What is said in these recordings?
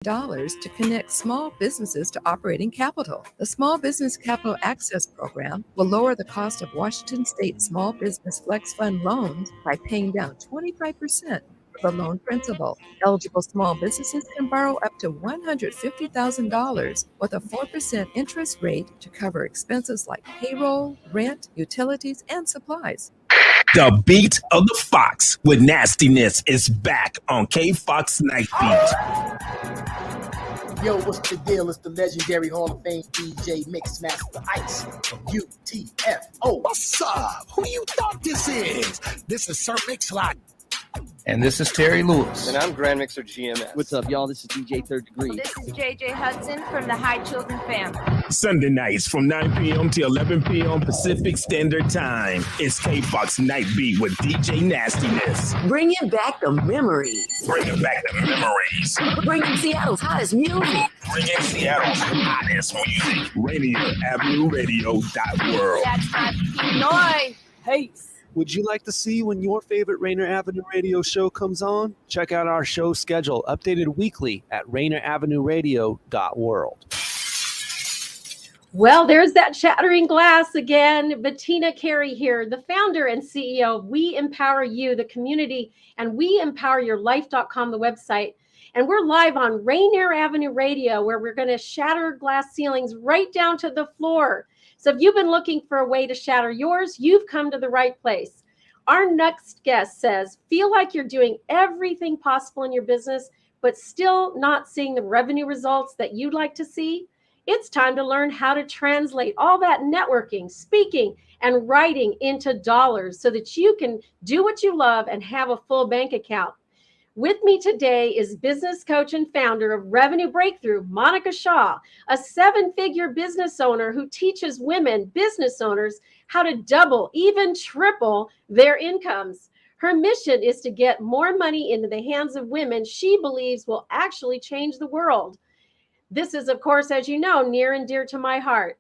to connect small businesses to operating capital. The Small Business Capital Access Program will lower the cost of Washington State Small Business Flex Fund loans by paying down 25% of the loan principal. Eligible small businesses can borrow up to $150,000 with a 4% interest rate to cover expenses like payroll, rent, utilities, and supplies. The beat of the Fox with nastiness is back on K-Fox Night Beat. Yo, what's the deal? It's the legendary Hall of Fame DJ Mixmaster Ice from UTFO. What's up? Who you thought this is? This is Sir Mix-a-Lot. And this is Terry Lewis. And I'm Grand Mixer GMS. What's up, y'all? This is DJ Third Degree. This is JJ Hudson from the High Children family. Sunday nights from 9 p.m. to 11 p.m. Pacific Standard Time. It's K-Fox Night Beat with DJ Nastiness. Bringing back the memories. Bringing back the memories. Bringing Seattle's hottest music. Bringing Seattle's hottest music. Rainier Avenue Radio.world. That's my noise. Hey, would you like to see when your favorite Rainier Avenue Radio show comes on? Check out our show schedule, updated weekly at rainieravenue.world. Well, there's that shattering glass again. Bettina, Carey here, the founder and CEO of We Empower You, the community, and WeEmpowerYourLife.com, the website. And we're live on Rainier Avenue Radio, where we're going to shatter glass ceilings right down to the floor. So if you've been looking for a way to shatter yours, you've come to the right place. Our next guest says, feel like you're doing everything possible in your business, but still not seeing the revenue results that you'd like to see? It's time to learn how to translate all that networking, speaking, and writing into dollars so that you can do what you love and have a full bank account. With me today is business coach and founder of Revenue Breakthrough, Monica Shah, a 7-figure business owner who teaches women business owners how to double, even triple their incomes. Her mission is to get more money into the hands of women she believes will actually change the world. This is, of course, as you know, near and dear to my heart.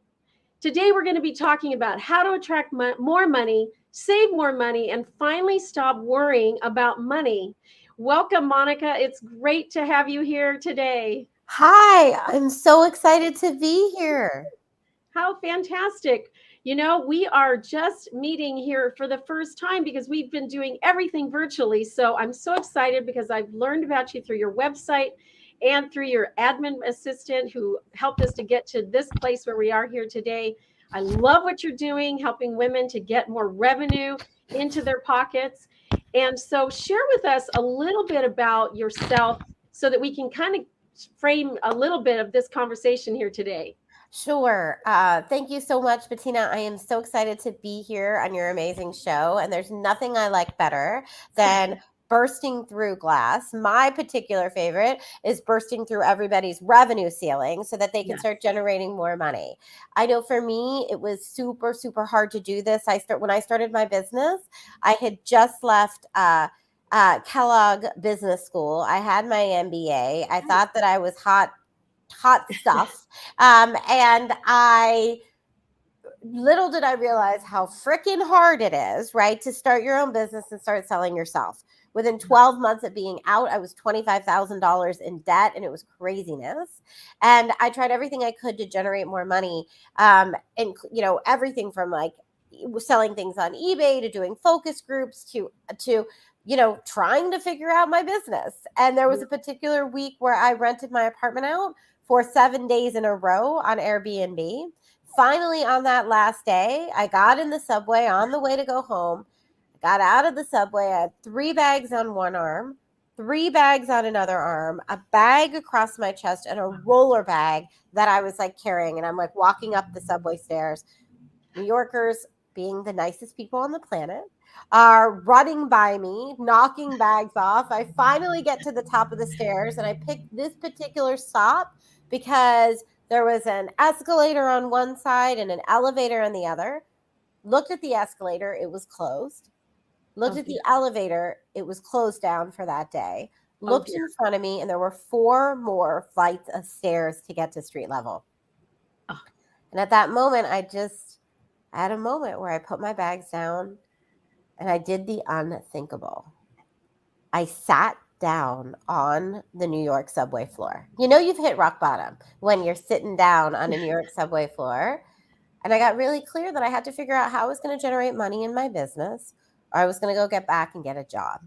Today, we're going to be talking about how to attract more money, save more money, and finally stop worrying about money. Welcome, Monica. It's great to have you here today. Hi, I'm so excited to be here. How fantastic. You know, we are just meeting here for the first time because we've been doing everything virtually. So I'm so excited because I've learned about you through your website and through your admin assistant who helped us to get to this place where we are here today. I love what you're doing, helping women to get more revenue into their pockets. And so share with us a little bit about yourself so that we can kind of frame a little bit of this conversation here today. Sure. Thank you so much, Bettina. I am so excited to be here on your amazing show. And there's nothing I like better than bursting through glass. My particular favorite is bursting through everybody's revenue ceiling so that they can start generating more money. I know for me, it was super, super hard to do this. When I started my business, I had just left Kellogg Business School. I had my MBA. I thought that I was hot stuff. And little did I realize how freaking hard it is, right, to start your own business and start selling yourself. Within 12 months of being out, I was $25,000 in debt, and it was craziness. And I tried everything I could to generate more money. And, you know, everything from like selling things on eBay to doing focus groups to, you know, trying to figure out my business. And there was a particular week where I rented my apartment out for 7 days in a row on Airbnb. Finally, on that last day, I got in the subway on the way to go home. Got out of the subway. I had 3 bags on one arm, 3 bags on another arm, a bag across my chest, and a roller bag that I was like carrying. And I'm like walking up the subway stairs. New Yorkers, being the nicest people on the planet, are running by me, knocking bags off. I finally get to the top of the stairs, and I picked this particular stop because there was an escalator on one side and an elevator on the other. Looked at the escalator, it was closed. Looked at the elevator, it was closed down for that day. Looked in front of me, and there were 4 more flights of stairs to get to street level. Oh. And at that moment, I had a moment where I put my bags down and I did the unthinkable. I sat down on the New York subway floor. You know, you've hit rock bottom when you're sitting down on a New York subway floor. And I got really clear that I had to figure out how I was going to generate money in my business, or I was going to go get back and get a job.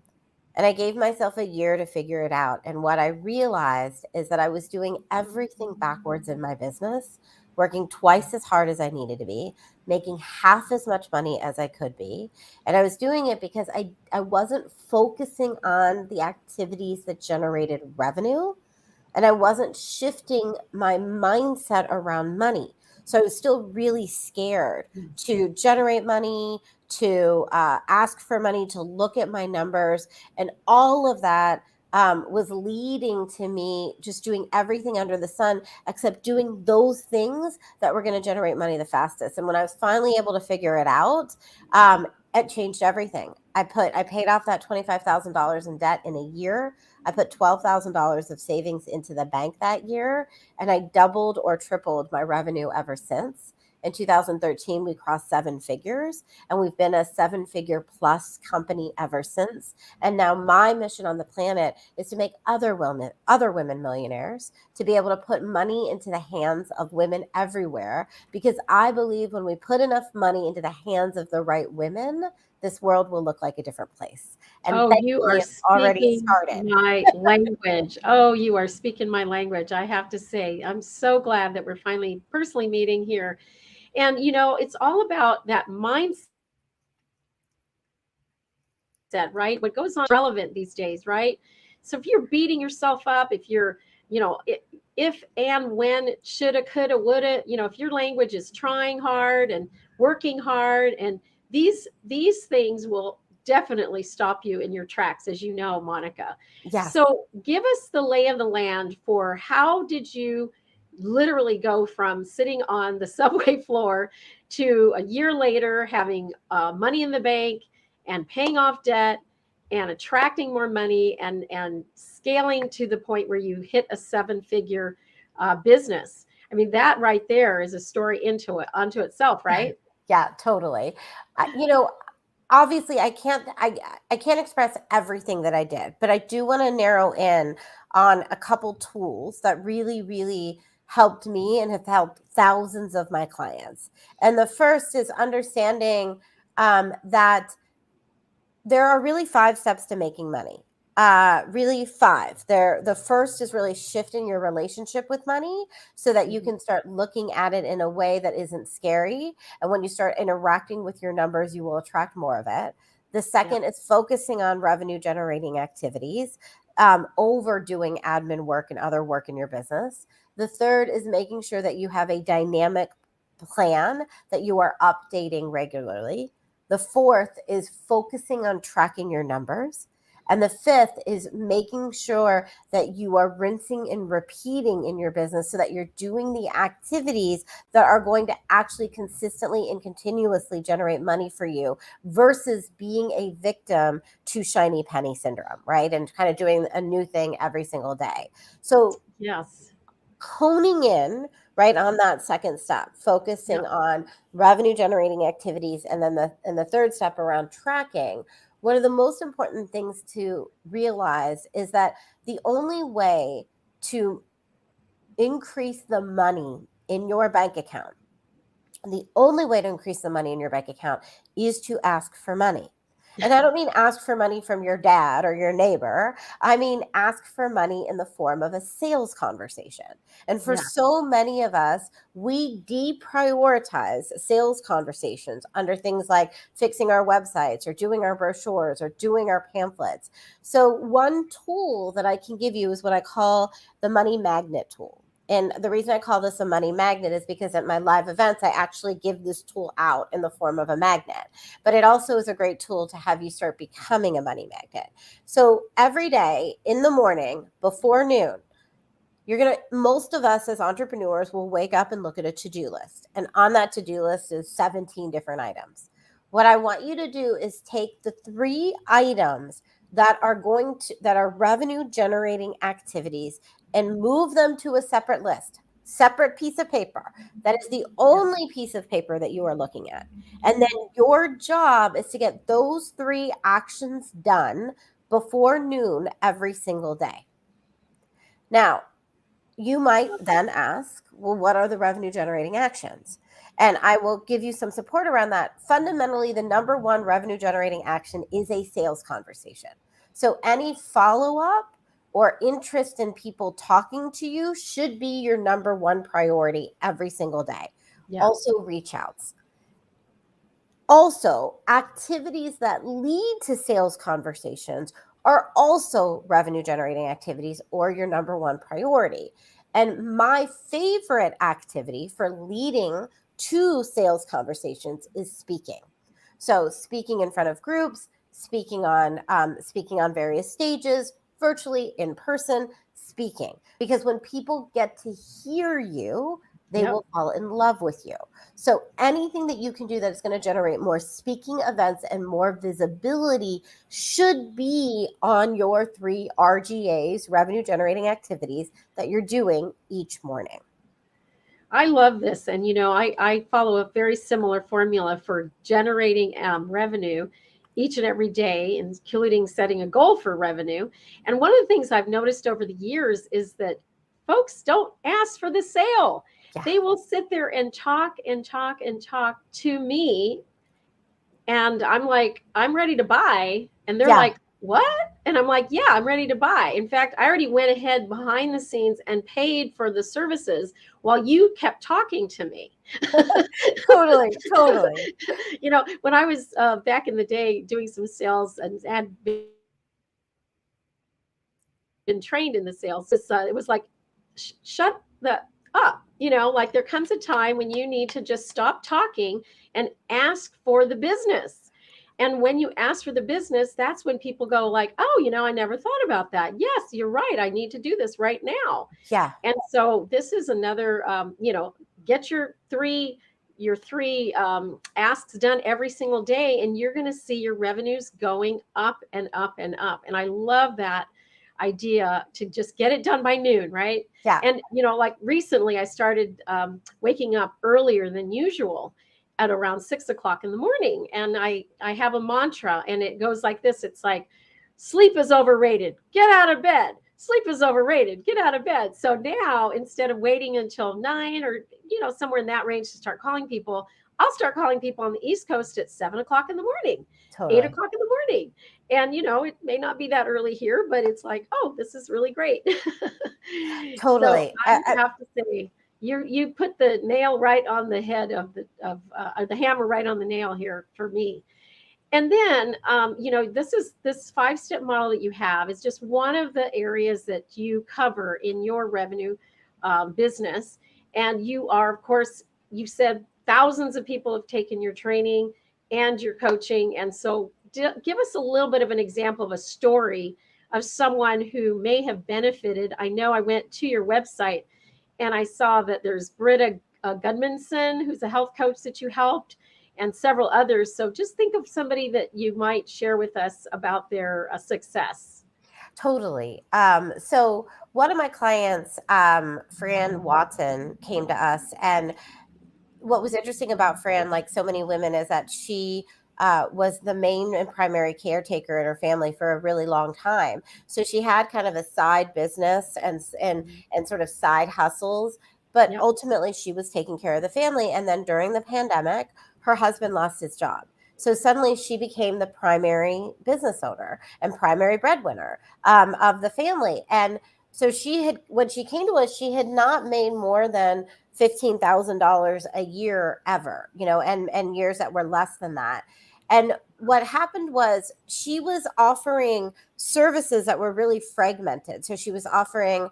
And I gave myself a year to figure it out. And what I realized is that I was doing everything backwards in my business, working twice as hard as I needed to be, making half as much money as I could be. And I was doing it because I wasn't focusing on the activities that generated revenue. And I wasn't shifting my mindset around money. So I was still really scared to generate money, to ask for money, to look at my numbers. And all of that was leading to me just doing everything under the sun, except doing those things that were going to generate money the fastest. And when I was finally able to figure it out, it changed everything. I paid off that $25,000 in debt in a year. I put $12,000 of savings into the bank that year, and I doubled or tripled my revenue ever since. In 2013, we crossed 7 figures, and we've been a 7-figure plus company ever since. And now my mission on the planet is to make other women millionaires, to be able to put money into the hands of women everywhere, because I believe when we put enough money into the hands of the right women, this world will look like a different place. And you are already speaking started. my language. Oh, you are speaking my language. I have to say, I'm so glad that we're finally personally meeting here. And, you know, it's all about that mindset, right? What goes on is relevant these days, right? So if you're beating yourself up, if you're, you know, if and when, shoulda, coulda, woulda, you know, if your language is trying hard and working hard, and these things will definitely stop you in your tracks, as you know, Monica. Yeah. So give us the lay of the land for how did you literally go from sitting on the subway floor to a year later having money in the bank and paying off debt and attracting more money and scaling to the point where you hit a 7-figure business. I mean, that right there is a story unto itself, right? Yeah, totally. You know, obviously I can't express everything that I did, but I do want to narrow in on a couple tools that really, really helped me and have helped thousands of my clients. And the first is understanding that there are really 5 steps to making money. Really 5. The first is really shifting your relationship with money so that you can start looking at it in a way that isn't scary. And when you start interacting with your numbers, you will attract more of it. The second is focusing on revenue generating activities over doing admin work and other work in your business. The third is making sure that you have a dynamic plan that you are updating regularly. The fourth is focusing on tracking your numbers. And the fifth is making sure that you are rinsing and repeating in your business so that you're doing the activities that are going to actually consistently and continuously generate money for you versus being a victim to shiny penny syndrome, right? And kind of doing a new thing every single day. So yes, honing in right on that second step, focusing on revenue generating activities, and then the third step around tracking. One of the most important things to realize is that the only way to increase the money in your bank account, is to ask for money. And I don't mean ask for money from your dad or your neighbor. I mean, ask for money in the form of a sales conversation. And for so many of us, we deprioritize sales conversations under things like fixing our websites or doing our brochures or doing our pamphlets. So one tool that I can give you is what I call the money magnet tool. And the reason I call this a money magnet is because at my live events, I actually give this tool out in the form of a magnet. But it also is a great tool to have you start becoming a money magnet. So every day in the morning before noon, most of us as entrepreneurs will wake up and look at a to-do list. And on that to-do list is 17 different items. What I want you to do is take the 3 items that are revenue generating activities and move them to a separate list, separate piece of paper. That is the only piece of paper that you are looking at. And then your job is to get those 3 actions done before noon every single day. Now, you might then ask, well, what are the revenue generating actions? And I will give you some support around that. Fundamentally, the number one revenue generating action is a sales conversation. So any follow-up or interest in people talking to you should be your number one priority every single day. Yeah. Also, reach outs. Also, activities that lead to sales conversations are also revenue generating activities or your number one priority. And my favorite activity for leading to sales conversations is speaking. So speaking in front of groups, speaking on various stages, virtually, in person, speaking. Because when people get to hear you, they will fall in love with you. So anything that you can do that is going to generate more speaking events and more visibility should be on your 3 RGAs, revenue generating activities, that you're doing each morning. I love this. And, I follow a very similar formula for generating revenue each and every day, including setting a goal for revenue. And one of the things I've noticed over the years is that folks don't ask for the sale. Yeah. They will sit there and talk and talk and talk to me. And I'm like, I'm ready to buy. And they're like, what? And I'm like, yeah, I'm ready to buy. In fact, I already went ahead behind the scenes and paid for the services while you kept talking to me. Totally. When I was back in the day doing some sales and had been trained in the sales, it was like, shut the up. Like there comes a time when you need to just stop talking and ask for the business. And when you ask for the business, that's when people go like, oh, I never thought about that. Yes, you're right. I need to do this right now. Yeah. And so this is another, get your three asks done every single day, and you're going to see your revenues going up and up and up. And I love that idea to just get it done by noon, right? Yeah. And, like recently I started waking up earlier than usual at around 6 o'clock in the morning. And I have a mantra, and it goes like this. It's like, sleep is overrated. Get out of bed. Sleep is overrated. Get out of bed. So now, instead of waiting until 9 or, somewhere in that range to start calling people, I'll start calling people on the East Coast at 7 o'clock in the morning, totally. 8 o'clock in the morning. And, it may not be that early here, but it's like, oh, this is really great. Totally. So I have to say, you put the nail right on the head of the hammer right on the nail here for me. And then, this 5-step model that you have is just one of the areas that you cover in your revenue business. And you are, of course, you said thousands of people have taken your training and your coaching. And so give us a little bit of an example of a story of someone who may have benefited. I know I went to your website and I saw that there's Britta Gudmundson, who's a health coach that you helped, and several others. So just think of somebody that you might share with us about their success. Totally. So one of my clients, Fran Watson, came to us. And what was interesting about Fran, like so many women, is that she was the main and primary caretaker in her family for a really long time. So she had kind of a side business and sort of side hustles, but ultimately she was taking care of the family. And then during the pandemic, her husband lost his job. So suddenly she became the primary business owner and primary breadwinner of the family. And so when she came to us, she had not made more than $15,000 a year ever, and years that were less than that. And what happened was she was offering services that were really fragmented. So she was offering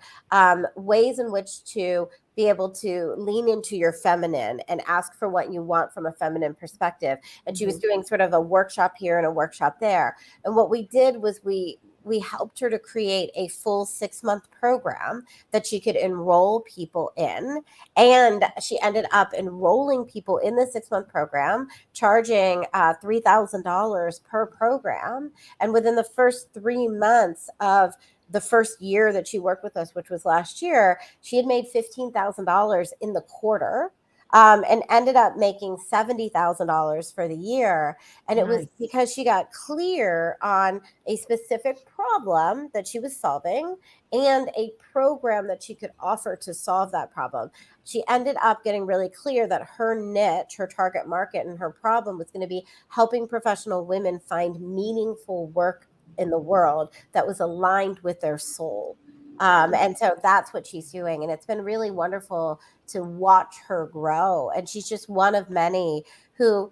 ways in which to be able to lean into your feminine and ask for what you want from a feminine perspective. And she was doing sort of a workshop here and a workshop there. And what we did was we helped her to create a full 6-month program that she could enroll people in. And she ended up enrolling people in the 6-month program, charging $3,000 per program. And within the first 3 months of the first year that she worked with us, which was last year, she had made $15,000 in the quarter. and ended up making $70,000 for the year. And it was Nice. because she got clear on a specific problem that she was solving and a program that she could offer to solve that problem. She ended up getting really clear that her niche, her target market, and her problem was going to be helping professional women find meaningful work in the world that was aligned with their soul. And so that's what she's doing. And it's been really wonderful to watch her grow. And she's just one of many who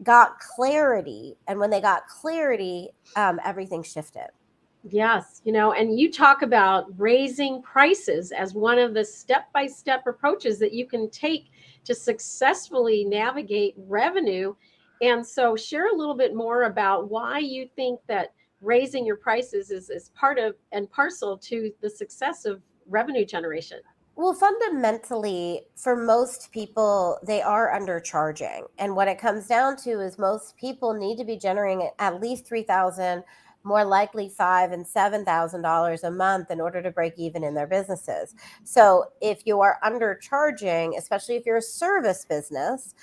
got clarity. And when they got clarity, everything shifted. Yes, and you talk about raising prices as one of the step-by-step approaches that you can take to successfully navigate revenue. And so share a little bit more about why you think that raising your prices is part of and parcel to the success of revenue generation. Well, fundamentally, for most people, they are undercharging. And what it comes down to is most people need to be generating at least $3,000, more likely $5,000 and $7,000 a month in order to break even in their businesses. So if you are undercharging, especially if you're a service business,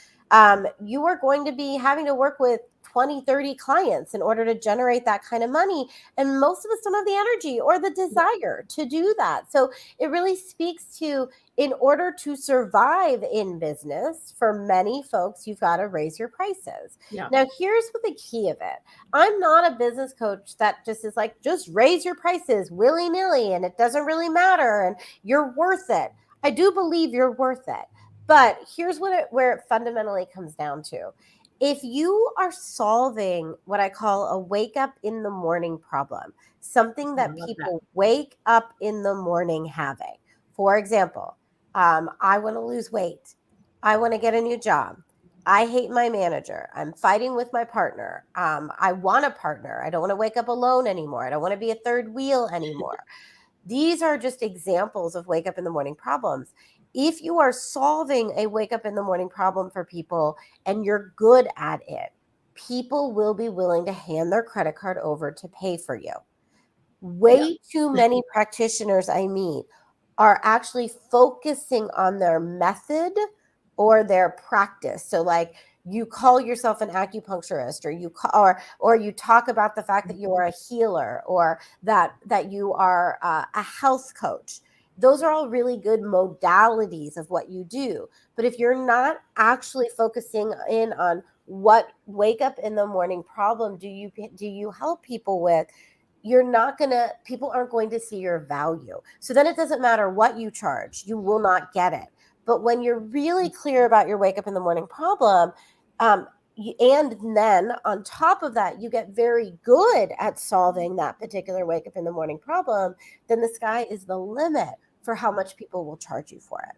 you are going to be having to work with 20, 30 clients in order to generate that kind of money. And most of us don't have the energy or the desire to do that. So it really speaks to, in order to survive in business, for many folks, you've got to raise your prices. Yeah. Now, here's what the key of it. I'm not a business coach that just is like, just raise your prices willy-nilly and it doesn't really matter and you're worth it. I do believe you're worth it. But here's where it fundamentally comes down to. If you are solving what I call a wake up in the morning problem, something that people wake up in the morning having. For example, I want to lose weight. I want to get a new job. I hate my manager. I'm fighting with my partner. I want a partner. I don't want to wake up alone anymore. I don't want to be a third wheel anymore. These are just examples of wake up in the morning problems. If you are solving a wake up in the morning problem for people and you're good at it, people will be willing to hand their credit card over to pay for you. Way too many practitioners I meet are actually focusing on their method or their practice. So like you call yourself an acupuncturist or you talk about the fact that you are a healer or that you are a health coach. Those are all really good modalities of what you do. But if you're not actually focusing in on what wake up in the morning problem do you help people with, people aren't going to see your value. So then it doesn't matter what you charge, you will not get it. But when you're really clear about your wake up in the morning problem, and then on top of that, you get very good at solving that particular wake up in the morning problem, then the sky is the limit for how much people will charge you for it.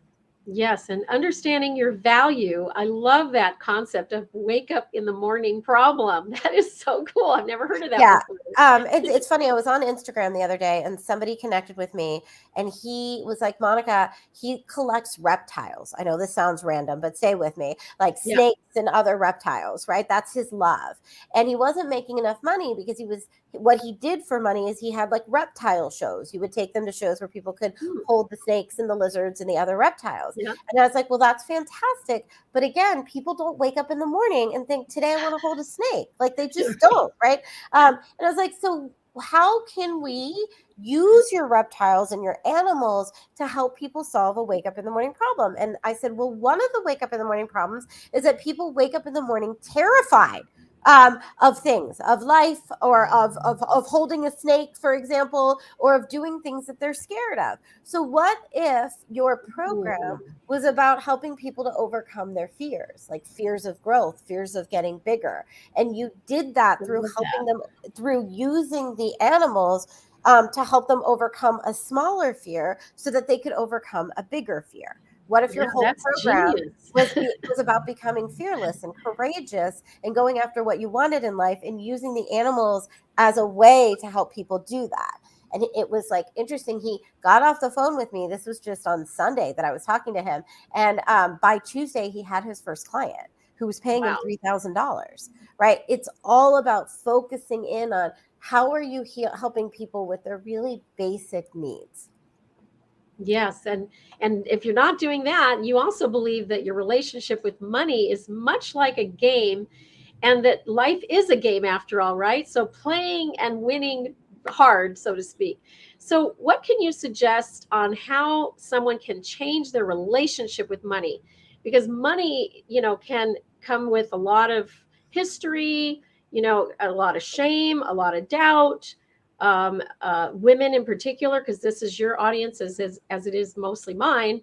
Yes, and understanding your value. I love that concept of wake up in the morning problem. That is so cool. I've never heard of that before. It's funny. I was on Instagram the other day and somebody connected with me and he was like, Monica, he collects reptiles. I know this sounds random, but stay with me. Like snakes and other reptiles, right? That's his love. And he wasn't making enough money because what he did for money is he had like reptile shows. He would take them to shows where people could hold the snakes and the lizards and the other reptiles. Yeah. And I was like, well, that's fantastic. But again, people don't wake up in the morning and think, today I want to hold a snake. Like they just don't, right? And I was like, so how can we use your reptiles and your animals to help people solve a wake up in the morning problem? And I said, well, one of the wake up in the morning problems is that people wake up in the morning terrified of things, of life, or of holding a snake, for example, or of doing things that they're scared of. So what if your program was about helping people to overcome their fears, like fears of growth, fears of getting bigger, and you did that through helping them, through using the animals to help them overcome a smaller fear so that they could overcome a bigger fear? What if your whole program was about becoming fearless and courageous and going after what you wanted in life and using the animals as a way to help people do that? And it was like interesting. He got off the phone with me. This was just on Sunday that I was talking to him. And by Tuesday, he had his first client who was paying him $3,000, right? It's all about focusing in on how are you helping people with their really basic needs. Yes, and if you're not doing that, you also believe that your relationship with money is much like a game, and that life is a game after all, right? So playing and winning hard, so to speak. So what can you suggest on how someone can change their relationship with money? Because money, can come with a lot of history, a lot of shame, a lot of doubt. Women in particular, because this is your audience as it is mostly mine,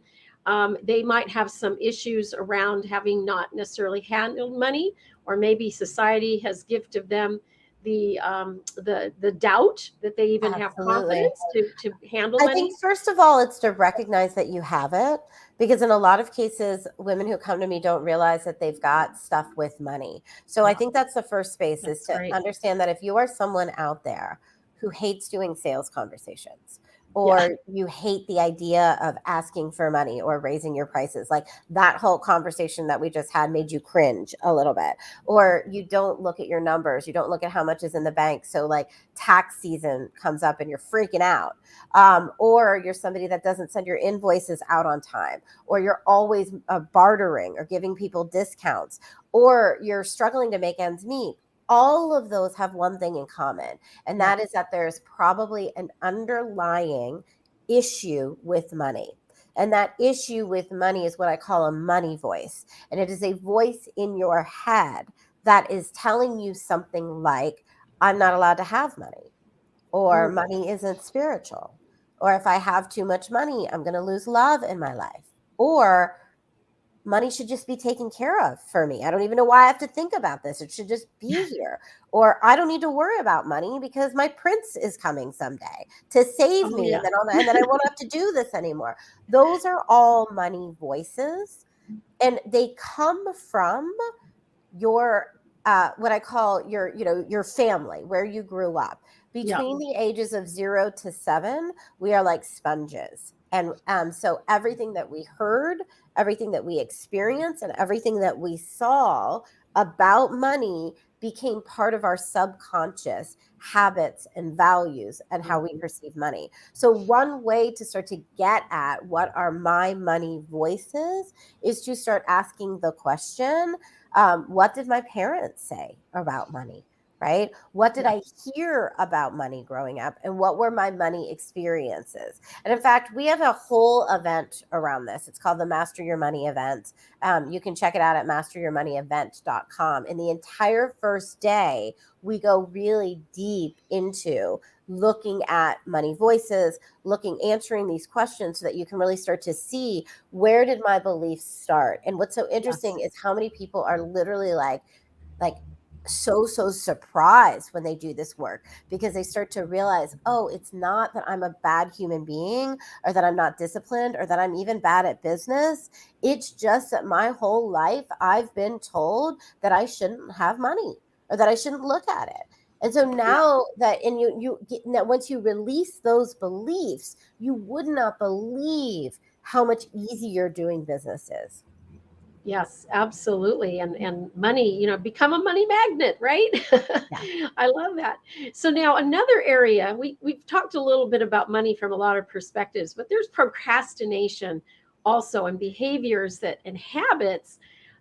they might have some issues around having not necessarily handled money, or maybe society has gifted them the doubt that they even have Absolutely. confidence to handle I money. think first of all, it's to recognize that you have it, because in a lot of cases, women who come to me don't realize that they've got stuff with money. So I think that's the first space, is to understand that if you are someone out there who hates doing sales conversations, or you hate the idea of asking for money or raising your prices, like that whole conversation that we just had made you cringe a little bit, or you don't look at your numbers, you don't look at how much is in the bank. So like tax season comes up and you're freaking out. Or you're somebody that doesn't send your invoices out on time, or you're always bartering or giving people discounts, or you're struggling to make ends meet. All of those have one thing in common, and that is that there's probably an underlying issue with money. And that issue with money is what I call a money voice. And it is a voice in your head that is telling you something like, I'm not allowed to have money, or money isn't spiritual, or if I have too much money, I'm going to lose love in my life, or money should just be taken care of for me. I don't even know why I have to think about this. It should just be here. Or I don't need to worry about money because my prince is coming someday to save me. And then I won't have to do this anymore. Those are all money voices. And they come from your, what I call your family, where you grew up. Between the ages of 0 to 7, we are like sponges. And so everything that we heard, everything that we experienced, and everything that we saw about money became part of our subconscious habits and values and how we perceive money. So one way to start to get at what are my money voices is to start asking the question, what did my parents say about money? Right? What did I hear about money growing up, and what were my money experiences? And in fact, we have a whole event around this. It's called the Master Your Money event. You can check it out at masteryourmoneyevent.com. In the entire first day, we go really deep into looking at money voices, answering these questions so that you can really start to see, where did my beliefs start? And what's so interesting is how many people are literally like so surprised when they do this work, because they start to realize, oh, it's not that I'm a bad human being, or that I'm not disciplined, or that I'm even bad at business. It's just that my whole life I've been told that I shouldn't have money, or that I shouldn't look at it. And so now that, and now once you release those beliefs, you would not believe how much easier doing business is. Yes, absolutely. And money, become a money magnet, right? I love that. So now another area, we've talked a little bit about money from a lot of perspectives, but there's procrastination also, and behaviors and habits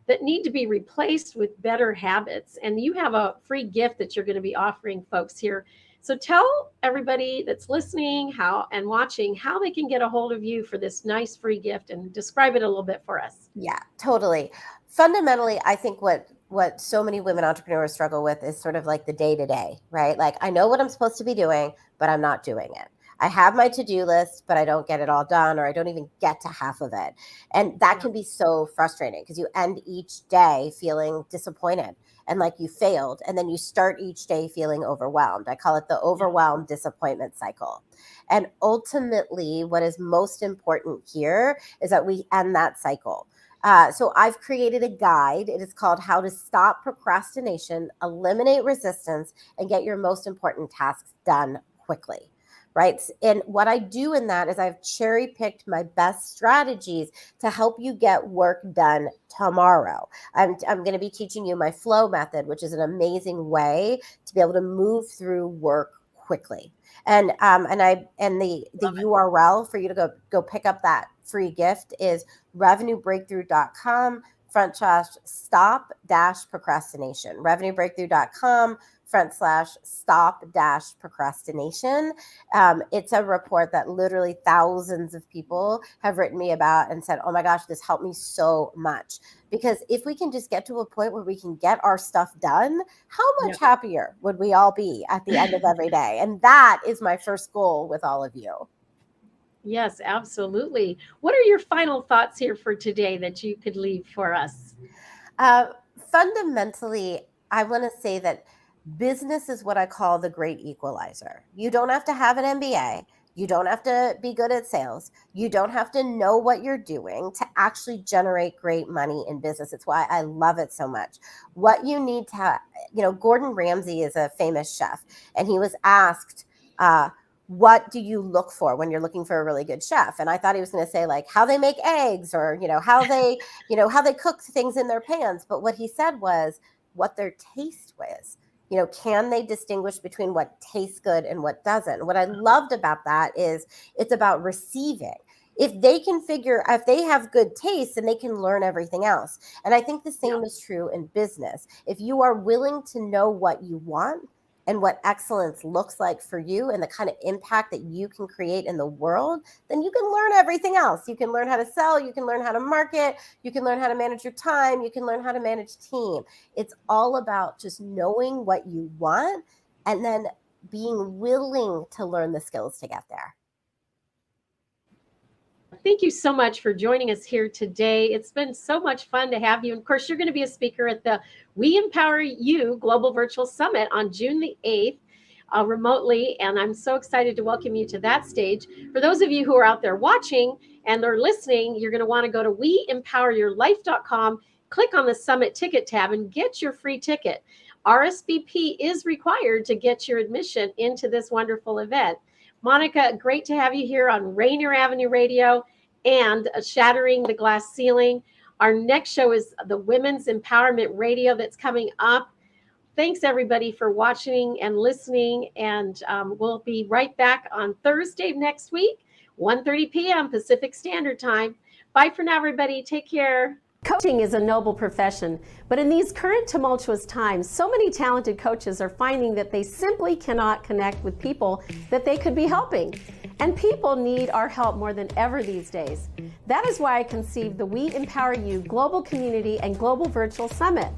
that need to be replaced with better habits. And you have a free gift that you're going to be offering folks here. So tell everybody that's listening and watching how they can get a hold of you for this nice free gift, and describe it a little bit for us. Yeah, totally. Fundamentally, I think what so many women entrepreneurs struggle with is sort of like the day-to-day, right? Like, I know what I'm supposed to be doing, but I'm not doing it. I have my to-do list, but I don't get it all done, or I don't even get to half of it. And that can be so frustrating, because you end each day feeling disappointed and like you failed. And then you start each day feeling overwhelmed. I call it the overwhelmed disappointment cycle. And ultimately, what is most important here is that we end that cycle. So I've created a guide. It is called How to Stop Procrastination, Eliminate Resistance, and Get Your Most Important Tasks Done Quickly. Right. And what I do in that is I've cherry picked my best strategies to help you get work done tomorrow. I'm going to be teaching you my flow method, which is an amazing way to be able to move through work quickly. And the URL for you to go pick up that free gift is revenuebreakthrough.com/stop-procrastination. revenuebreakthrough.com/stop-procrastination. It's a report that literally thousands of people have written me about and said, oh my gosh, this helped me so much. Because if we can just get to a point where we can get our stuff done, how much happier would we all be at the end of every day? And that is my first goal with all of you. Yes, absolutely. What are your final thoughts here for today that you could leave for us? Fundamentally, I want to say that business is what I call the great equalizer. You don't have to have an MBA. You don't have to be good at sales. You don't have to know what you're doing to actually generate great money in business. It's why I love it so much. What you need to have, Gordon Ramsay is a famous chef, and he was asked, what do you look for when you're looking for a really good chef? And I thought he was going to say like how they make eggs or, how they cook things in their pans. But what he said was what their taste was. Can they distinguish between what tastes good and what doesn't? What I loved about that is it's about receiving. If they have good taste, then they can learn everything else. And I think the same is true in business. If you are willing to know what you want and what excellence looks like for you and the kind of impact that you can create in the world, then you can learn everything else. You can learn how to sell, you can learn how to market, you can learn how to manage your time, you can learn how to manage team. It's all about just knowing what you want and then being willing to learn the skills to get there. Thank you so much for joining us here today. It's been so much fun to have you. And of course, you're going to be a speaker at the We Empower You Global Virtual Summit on June the 8th remotely. And I'm so excited to welcome you to that stage. For those of you who are out there watching and are listening, you're going to want to go to weempoweryourlife.com, click on the Summit Ticket tab and get your free ticket. RSVP is required to get your admission into this wonderful event. Monica, great to have you here on Rainier Avenue Radio and Shattering the Glass Ceiling. Our next show is the Women's Empowerment Radio that's coming up. Thanks, everybody, for watching and listening. And we'll be right back on Thursday next week, 1:30 p.m. Pacific Standard Time. Bye for now, everybody. Take care. Coaching is a noble profession, but in these current tumultuous times, so many talented coaches are finding that they simply cannot connect with people that they could be helping. And people need our help more than ever these days. That is why I conceived the We Empower You Global Community and Global Virtual Summit.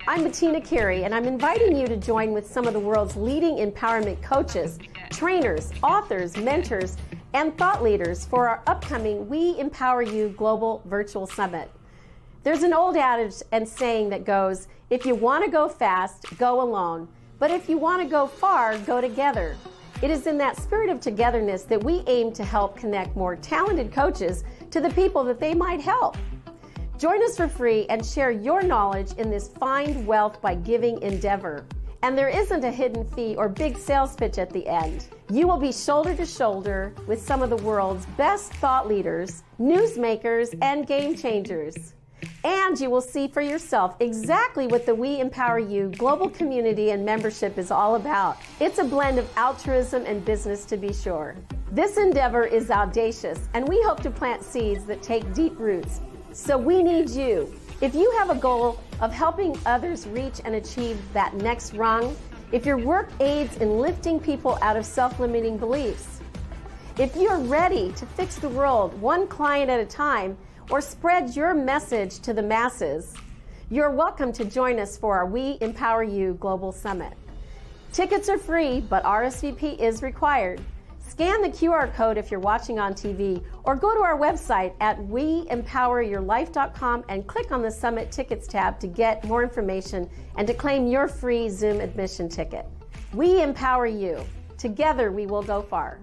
I'm Bettina, Carey, and I'm inviting you to join with some of the world's leading empowerment coaches, trainers, authors, mentors, and thought leaders for our upcoming We Empower You Global Virtual Summit. There's an old adage and saying that goes, if you want to go fast, go alone. But if you want to go far, go together. It is in that spirit of togetherness that we aim to help connect more talented coaches to the people that they might help. Join us for free and share your knowledge in this Find Wealth by Giving endeavor. And there isn't a hidden fee or big sales pitch at the end. You will be shoulder to shoulder with some of the world's best thought leaders, newsmakers, and game changers. And you will see for yourself exactly what the We Empower You global community and membership is all about. It's a blend of altruism and business, to be sure. This endeavor is audacious, and we hope to plant seeds that take deep roots. So we need you. If you have a goal of helping others reach and achieve that next rung, if your work aids in lifting people out of self-limiting beliefs, if you're ready to fix the world one client at a time, or spread your message to the masses, you're welcome to join us for our We Empower You Global Summit. Tickets are free, but RSVP is required. Scan the QR code if you're watching on TV, or go to our website at weempoweryourlife.com and click on the Summit Tickets tab to get more information and to claim your free Zoom admission ticket. We empower you. Together we will go far.